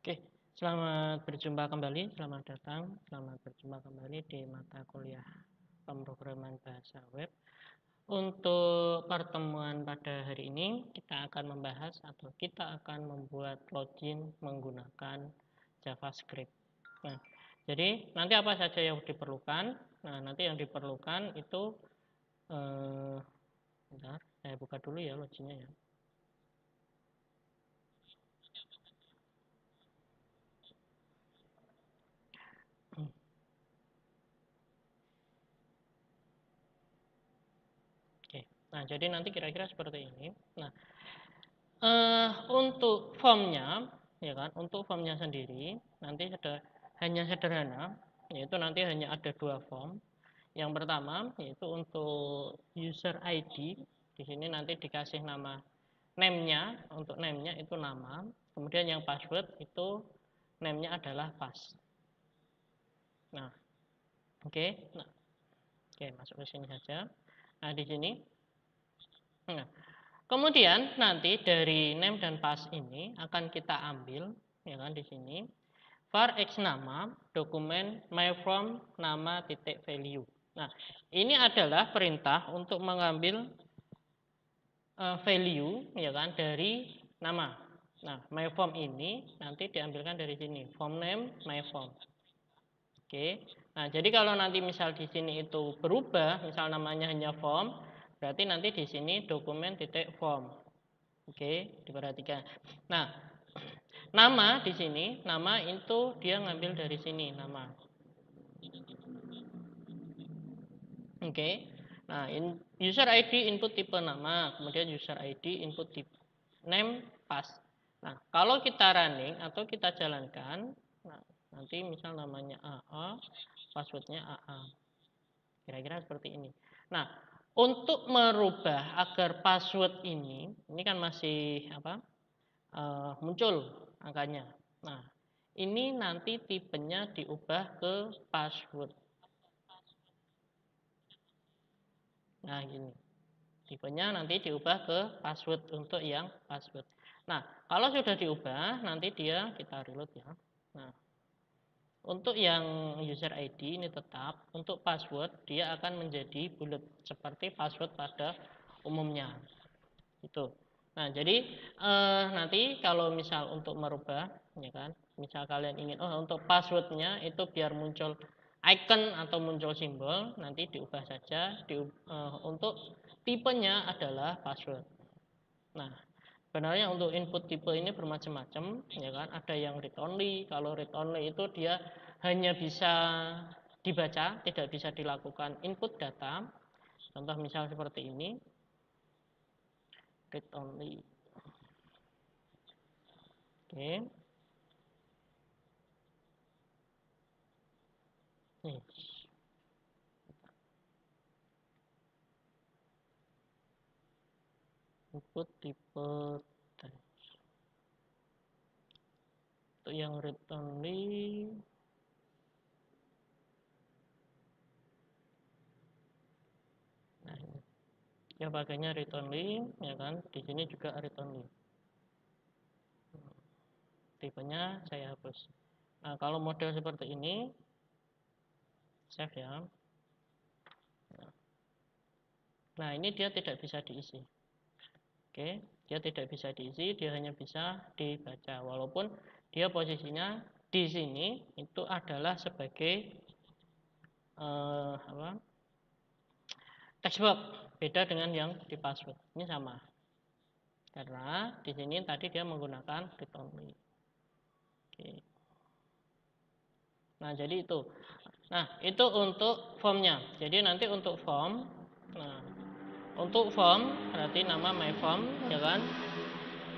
Oke, selamat berjumpa kembali, selamat datang, selamat berjumpa kembali di mata kuliah pemrograman bahasa web. Untuk pertemuan pada hari ini, kita akan membahas atau kita akan membuat login menggunakan JavaScript. Nah, jadi nanti apa saja yang diperlukan? Nah, nanti yang diperlukan itu, bentar, saya buka dulu ya loginnya ya. Oke, nah jadi nanti kira-kira seperti ini. Nah, untuk formnya, ya kan, untuk formnya sendiri nanti hanya sederhana, yaitu nanti hanya ada dua form. Yang pertama yaitu untuk user ID, di sini nanti dikasih nama name-nya, untuk name-nya itu nama, kemudian yang password itu name-nya adalah pass. Nah, oke, nah, oke masuk ke sini saja. Nah di sini, nah, kemudian nanti dari name dan pass ini akan kita ambil, ya kan, di sini var x nama dokumen myfrom nama titik value. Nah, ini adalah perintah untuk mengambil value, ya kan, dari nama. Nah, myform ini nanti diambilkan dari sini, form name myform. Oke. Nah, jadi kalau nanti misal di sini itu berubah, misal namanya hanya form, berarti nanti di sini dokumen titik form. Oke, diperhatikan. Nah, nama di sini, nama itu dia ngambil dari sini nama. Oke. Nah, user ID input tipe nama, kemudian user ID input tipe name pass. Nah, kalau kita running atau kita jalankan, nah, nanti misal namanya AA, passwordnya AA. Kira-kira seperti ini. Nah, untuk merubah agar password ini kan masih apa? Muncul angkanya. Nah, ini nanti tipenya diubah ke password. Nah, gini. Tipenya nanti diubah ke password untuk yang password. Nah, kalau sudah diubah, nanti kita reload ya. Nah, untuk yang user ID ini tetap, untuk password dia akan menjadi bulat seperti password pada umumnya. Itu. Nah, jadi nanti kalau misal untuk merubah, ya kan, misal kalian ingin, untuk passwordnya itu biar muncul icon atau muncul simbol, nanti diubah saja. Untuk tipenya adalah password. Nah, sebenarnya untuk input tipe ini bermacam-macam, ya kan. Ada yang read only. Kalau read only itu dia hanya bisa dibaca, tidak bisa dilakukan input data. Contoh misal seperti ini. Read only. Oke. Nih. Input tipe text. Untuk yang read only, nah ini. Ya pakainya read only, ya kan. Di sini juga read only. Tipenya saya hapus. Nah, kalau model seperti ini, save ya. Nah, ini dia tidak bisa diisi. Oke, dia tidak bisa diisi, dia hanya bisa dibaca. Walaupun dia posisinya di sini itu adalah sebagai textbox, beda dengan yang di password. Ini sama. Karena di sini tadi dia menggunakan read only. Oke. Nah, jadi itu. Nah, itu untuk formnya. Jadi nanti untuk form, nah, untuk form berarti nama my form, ya kan?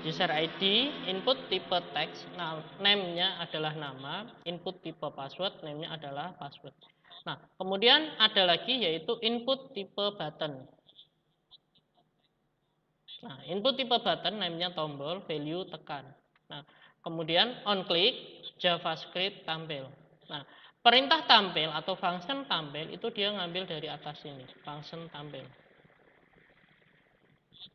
User ID, input tipe teks, nah, name-nya adalah nama, input tipe password, name-nya adalah password. Nah, kemudian ada lagi yaitu input tipe button. Nah, input tipe button, name-nya tombol, value tekan. Nah, kemudian on click, JavaScript tampil. Nah, perintah tampil atau function tampil itu dia ngambil dari atas ini, function tampil.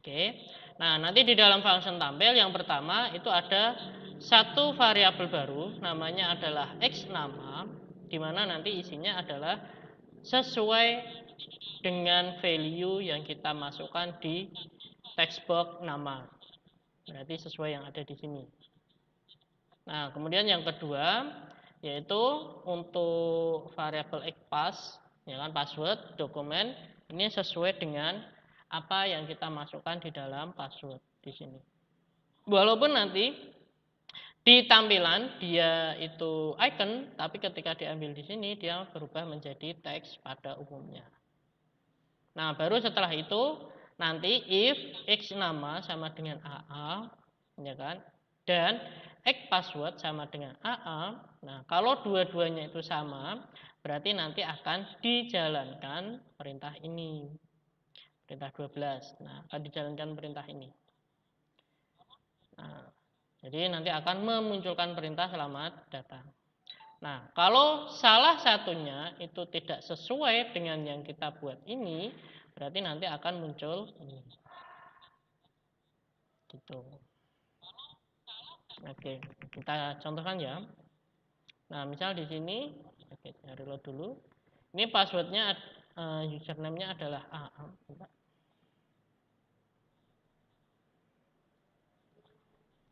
Oke. Nah, nanti di dalam function tampil yang pertama itu ada satu variabel baru, namanya adalah X nama, di mana nanti isinya adalah sesuai dengan value yang kita masukkan di text box nama. Berarti sesuai yang ada di sini. Nah, kemudian yang kedua yaitu untuk variabel XPath, ya kan, password dokumen ini sesuai dengan apa yang kita masukkan di dalam password di sini. Walaupun nanti di tampilan dia itu icon, tapi ketika diambil di sini dia berubah menjadi teks pada umumnya. Nah, baru setelah itu nanti if X nama sama dengan AA, ya kan, dan X password sama dengan AA. Nah, kalau dua-duanya itu sama, berarti nanti akan dijalankan perintah ini. Perintah 12. Nah, akan dijalankan perintah ini. Nah, jadi nanti akan memunculkan perintah selamat datang. Nah, kalau salah satunya itu tidak sesuai dengan yang kita buat ini, berarti nanti akan muncul ini. Gitu. Oke, kita contohkan ya. Nah, misal di sini, oke, reload dulu. Ini passwordnya, username-nya adalah A.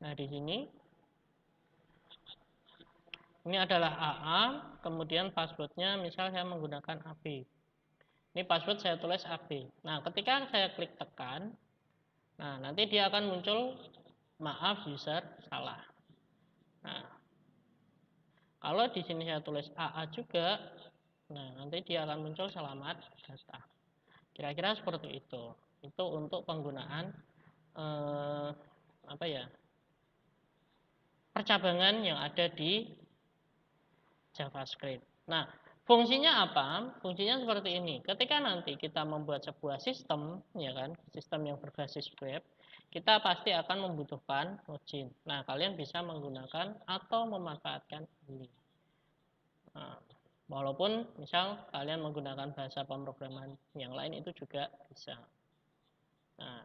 Nah, di sini ini adalah AA, kemudian passwordnya misal saya menggunakan AB. Ini password saya tulis AB. Nah, ketika saya klik tekan, nah nanti dia akan muncul maaf user salah. Nah, kalau di sini saya tulis AA juga, nah nanti dia akan muncul selamat data. Kira-kira seperti itu. Itu untuk penggunaan apa ya? Percabangan yang ada di JavaScript. Nah, fungsinya apa? Fungsinya seperti ini. Ketika nanti kita membuat sebuah sistem, ya kan, sistem yang berbasis web, kita pasti akan membutuhkan login. Nah, kalian bisa menggunakan atau memanfaatkan ini. Nah, walaupun misal kalian menggunakan bahasa pemrograman yang lain itu juga bisa. Nah,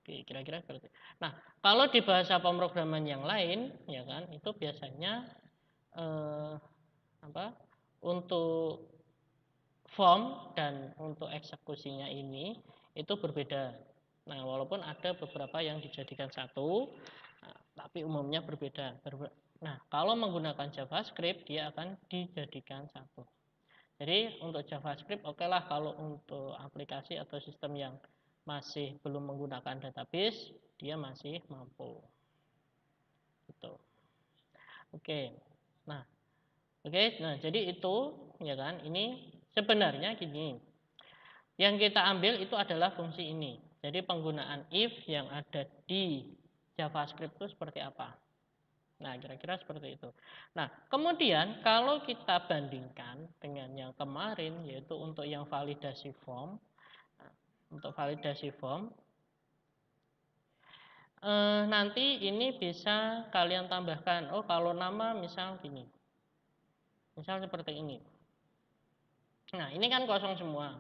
kira-kira seperti itu. Nah, kalau di bahasa pemrograman yang lain, ya kan, itu biasanya untuk form dan untuk eksekusinya ini itu berbeda. Nah, walaupun ada beberapa yang dijadikan satu, tapi umumnya berbeda. Nah, kalau menggunakan JavaScript dia akan dijadikan satu. Jadi untuk JavaScript oke lah, kalau untuk aplikasi atau sistem yang masih belum menggunakan database dia masih mampu. Gitu. Oke. Nah, jadi itu ya kan, ini sebenarnya gini. Yang kita ambil itu adalah fungsi ini. Jadi penggunaan if yang ada di JavaScript itu seperti apa? Nah, kira-kira seperti itu. Nah, kemudian kalau kita bandingkan dengan yang kemarin, yaitu untuk yang validasi form. Nah, untuk validasi form, nanti ini bisa kalian tambahkan. Oh, kalau nama misal gini. Misal seperti ini. Nah, ini kan kosong semua.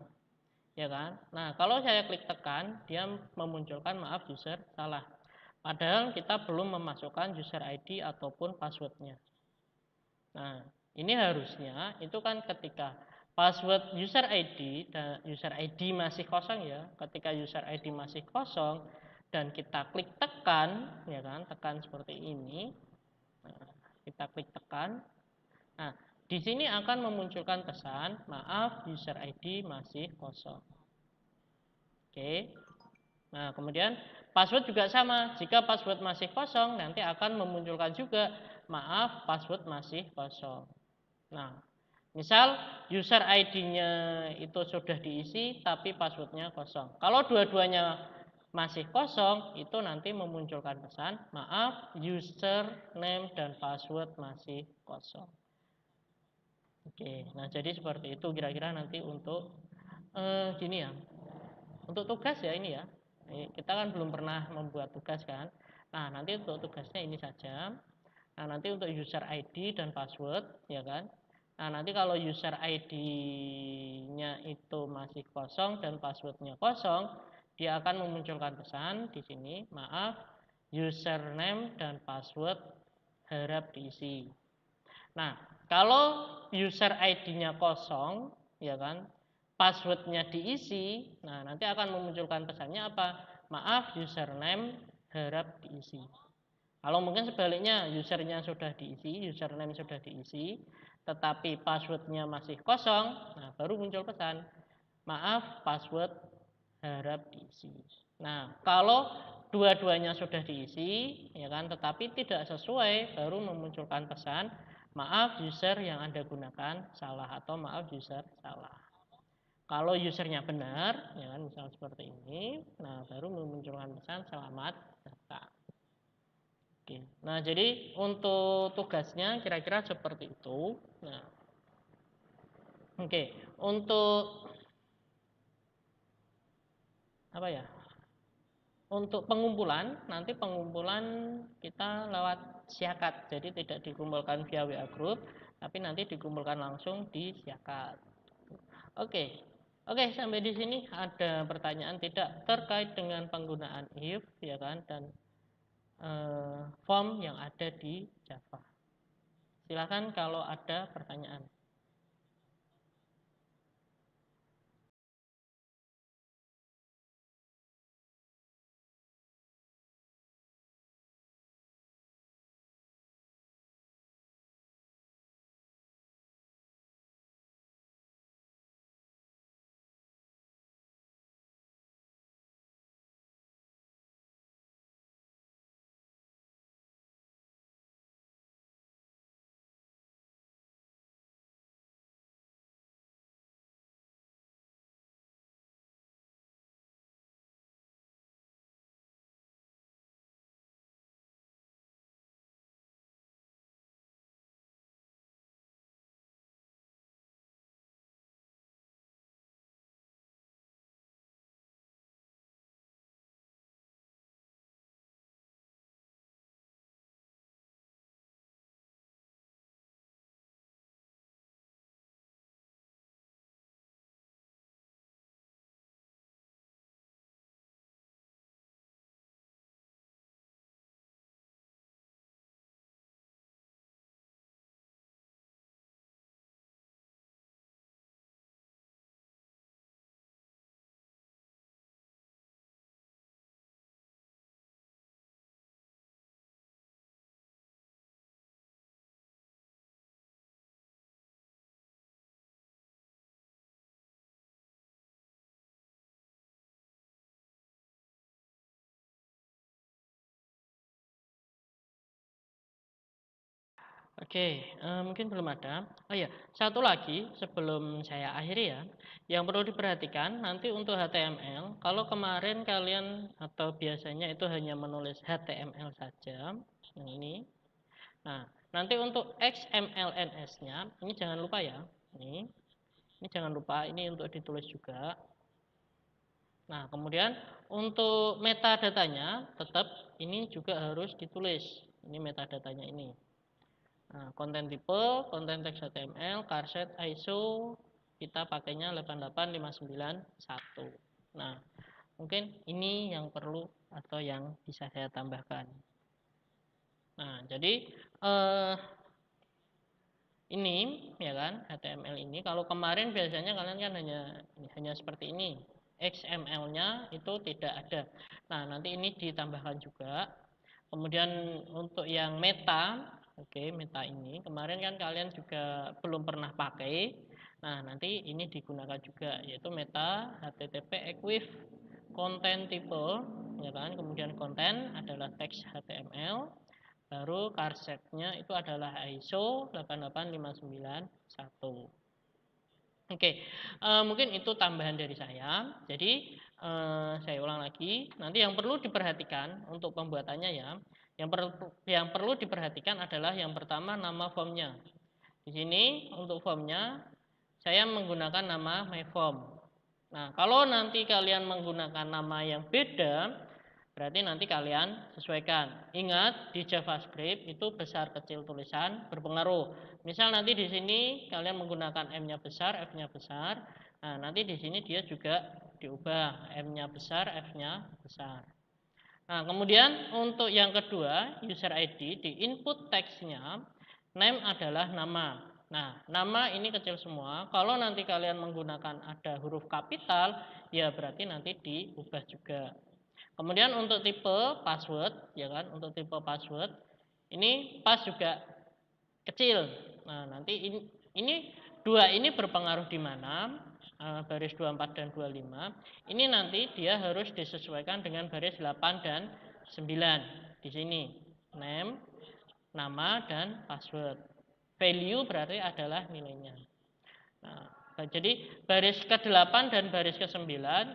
Ya kan? Nah, kalau saya klik tekan, dia memunculkan maaf user salah. Padahal kita belum memasukkan user ID ataupun passwordnya. Nah, ini harusnya itu kan ketika password user ID dan user ID masih kosong ya. Ketika user ID masih kosong dan kita klik tekan, ya kan? Tekan seperti ini. Nah, kita klik tekan. Nah, di sini akan memunculkan pesan, maaf user ID masih kosong. Oke. Nah, kemudian password juga sama. Jika password masih kosong, nanti akan memunculkan juga, maaf password masih kosong. Nah, misal user ID-nya itu sudah diisi tapi passwordnya kosong. Kalau dua-duanya masih kosong, itu nanti memunculkan pesan, maaf username dan password masih kosong. Oke, nah jadi seperti itu kira-kira nanti untuk gini ya. Untuk tugas ya ini ya. Kita kan belum pernah membuat tugas kan. Nah, nanti untuk tugasnya ini saja. Nah, nanti untuk user ID dan password ya kan. Nah, nanti kalau user ID-nya itu masih kosong dan passwordnya kosong, dia akan memunculkan pesan di sini, maaf username dan password harap diisi. Nah, kalau user ID-nya kosong, ya kan, passwordnya diisi, nah nanti akan memunculkan pesannya apa? Maaf, username harap diisi. Kalau mungkin sebaliknya, usernya sudah diisi, username sudah diisi, tetapi passwordnya masih kosong, nah baru muncul pesan, maaf, password harap diisi. Nah, kalau dua-duanya sudah diisi, ya kan, tetapi tidak sesuai, baru memunculkan pesan, maaf, user yang Anda gunakan salah, atau maaf, user salah. Kalau usernya benar, ya kan, misal seperti ini, nah baru memunculkan pesan selamat datang. Oke. Nah, jadi untuk tugasnya kira-kira seperti itu. Nah, oke, untuk apa ya? Untuk pengumpulan, nanti pengumpulan kita lewat Siakat. Jadi tidak dikumpulkan via WA group, tapi nanti dikumpulkan langsung di Siakat. Oke. Oke, sampai di sini ada pertanyaan tidak terkait dengan penggunaan if, ya kan, dan form yang ada di Java. Silakan kalau ada pertanyaan. Oke, mungkin belum ada. Oh ya, satu lagi sebelum saya akhiri ya, yang perlu diperhatikan nanti untuk HTML, kalau kemarin kalian atau biasanya itu hanya menulis HTML saja, yang ini. Nah, nanti untuk XMLNS-nya, ini jangan lupa ya, ini jangan lupa, ini untuk ditulis juga. Nah, kemudian untuk metadatanya tetap ini juga harus ditulis. Ini metadatanya ini. Nah, konten tipe, konten teks HTML, charset, ISO, kita pakainya 88591. Nah, mungkin ini yang perlu atau yang bisa saya tambahkan. Nah, jadi ini ya kan HTML ini kalau kemarin biasanya kalian kan hanya seperti ini. XML-nya itu tidak ada. Nah, nanti ini ditambahkan juga. Kemudian untuk yang meta, oke, meta ini kemarin kan kalian juga belum pernah pakai. Nah, nanti ini digunakan juga yaitu meta HTTP equif konten tipe ya kan. Kemudian konten adalah teks HTML. Baru charsetnya itu adalah ISO 88591. Oke, mungkin itu tambahan dari saya. Jadi saya ulang lagi. Nanti yang perlu diperhatikan untuk pembuatannya ya. Yang perlu diperhatikan adalah yang pertama nama formnya. Di sini untuk formnya saya menggunakan nama myform. Nah, kalau nanti kalian menggunakan nama yang beda, berarti nanti kalian sesuaikan. Ingat di JavaScript itu besar kecil tulisan berpengaruh. Misal nanti di sini kalian menggunakan M-nya besar, F-nya besar. Nah, nanti di sini dia juga diubah M-nya besar, F-nya besar. Nah, kemudian untuk yang kedua, user ID di input teksnya, name adalah nama. Nah, nama ini kecil semua. Kalau nanti kalian menggunakan ada huruf kapital, ya berarti nanti diubah juga. Kemudian untuk tipe password, ya kan, untuk tipe password, ini pas juga kecil. Nah, nanti ini dua ini berpengaruh di mana? Baris 24 dan 25. Ini nanti dia harus disesuaikan dengan baris 8 dan 9. Di sini name, nama dan password. Value berarti adalah nilainya. Nah, jadi baris ke-8 dan baris ke-9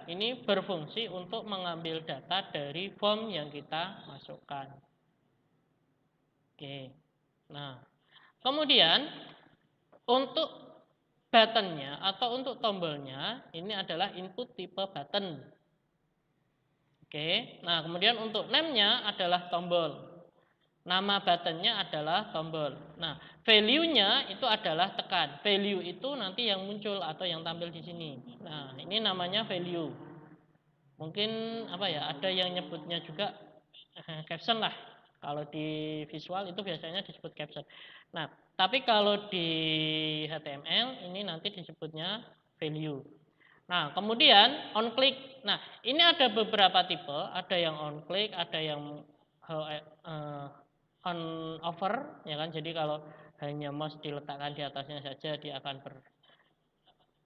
ini berfungsi untuk mengambil data dari form yang kita masukkan. Oke. Nah, kemudian untuk buttonnya atau untuk tombolnya ini adalah input tipe button. Oke. Nah, kemudian untuk name-nya adalah tombol. Nama buttonnya adalah tombol. Nah, value-nya itu adalah tekan. Value itu nanti yang muncul atau yang tampil di sini. Nah, ini namanya value. Mungkin apa ya? Ada yang nyebutnya juga caption lah. Kalau di visual itu biasanya disebut caption. Nah, tapi kalau di HTML ini nanti disebutnya value. Nah, kemudian on click. Nah, ini ada beberapa tipe, ada yang on click, ada yang on over, ya kan. Jadi kalau hanya mouse diletakkan di atasnya saja dia akan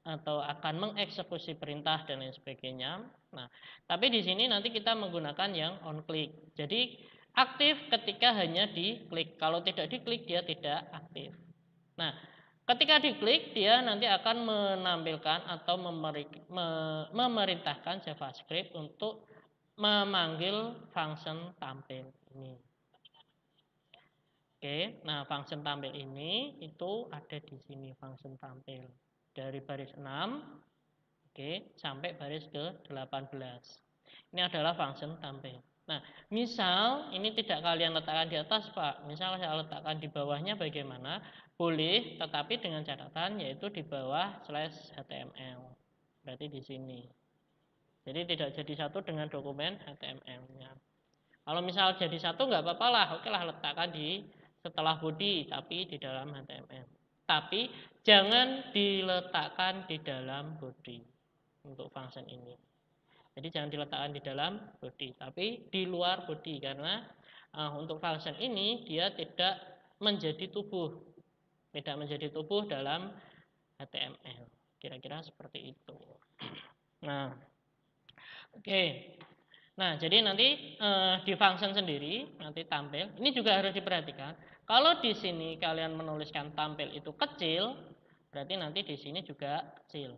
atau akan mengeksekusi perintah dan lain sebagainya. Nah, tapi di sini nanti kita menggunakan yang on click. Jadi aktif ketika hanya diklik. Kalau tidak diklik dia tidak aktif. Nah, ketika diklik dia nanti akan menampilkan atau memerintahkan JavaScript untuk memanggil function tampil ini. Oke, nah function tampil ini itu ada di sini function tampil dari baris 6 oke sampai baris ke-18. Ini adalah function tampil. Nah, misal ini tidak kalian letakkan di atas, Pak. Misal saya letakkan di bawahnya bagaimana? Boleh, tetapi dengan catatan yaitu di bawah /html. Berarti di sini. Jadi tidak jadi satu dengan dokumen HTML-nya. Kalau misal jadi satu nggak apa-apa lah, oke lah letakkan di setelah body tapi di dalam HTML. Tapi jangan diletakkan di dalam body untuk function ini. Jadi jangan diletakkan di dalam body, tapi di luar body karena untuk function ini dia tidak menjadi tubuh, tidak menjadi tubuh dalam HTML. Kira-kira seperti itu. Nah, oke. Nah, jadi nanti di function sendiri nanti tampil. Ini juga harus diperhatikan. Kalau di sini kalian menuliskan tampil itu kecil, berarti nanti di sini juga kecil.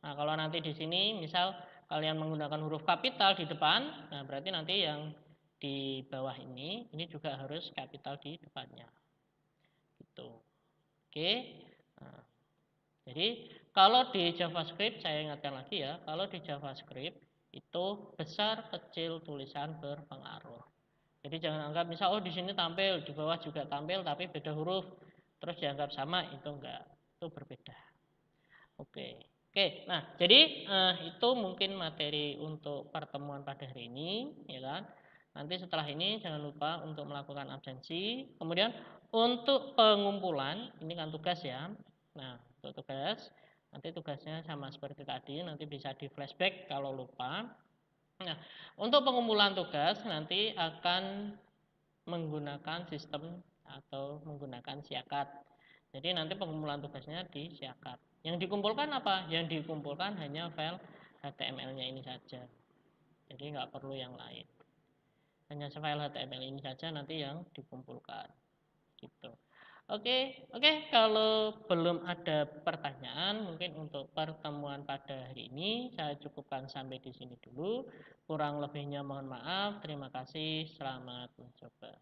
Nah, kalau nanti di sini misal kalian menggunakan huruf kapital di depan, nah berarti nanti yang di bawah ini juga harus kapital di depannya. Gitu. Oke. Nah, jadi kalau di JavaScript saya ingatkan lagi ya, kalau di JavaScript itu besar kecil tulisan berpengaruh. Jadi jangan anggap misal oh di sini tampil, di bawah juga tampil tapi beda huruf, terus dianggap sama, itu enggak, itu berbeda. Oke. Oke, nah jadi itu mungkin materi untuk pertemuan pada hari ini, ya kan? Nanti setelah ini jangan lupa untuk melakukan absensi. Kemudian untuk pengumpulan, ini kan tugas ya. Nah, untuk tugas, nanti tugasnya sama seperti tadi, nanti bisa di flashback kalau lupa. Nah, untuk pengumpulan tugas nanti akan menggunakan sistem atau menggunakan siakat. Jadi nanti pengumpulan tugasnya di siakat. Yang dikumpulkan apa? Yang dikumpulkan hanya file HTML-nya ini saja. Jadi nggak perlu yang lain. Hanya file HTML ini saja nanti yang dikumpulkan. Gitu. Oke, kalau belum ada pertanyaan, mungkin untuk pertemuan pada hari ini saya cukupkan sampai di sini dulu. Kurang lebihnya mohon maaf. Terima kasih. Selamat mencoba.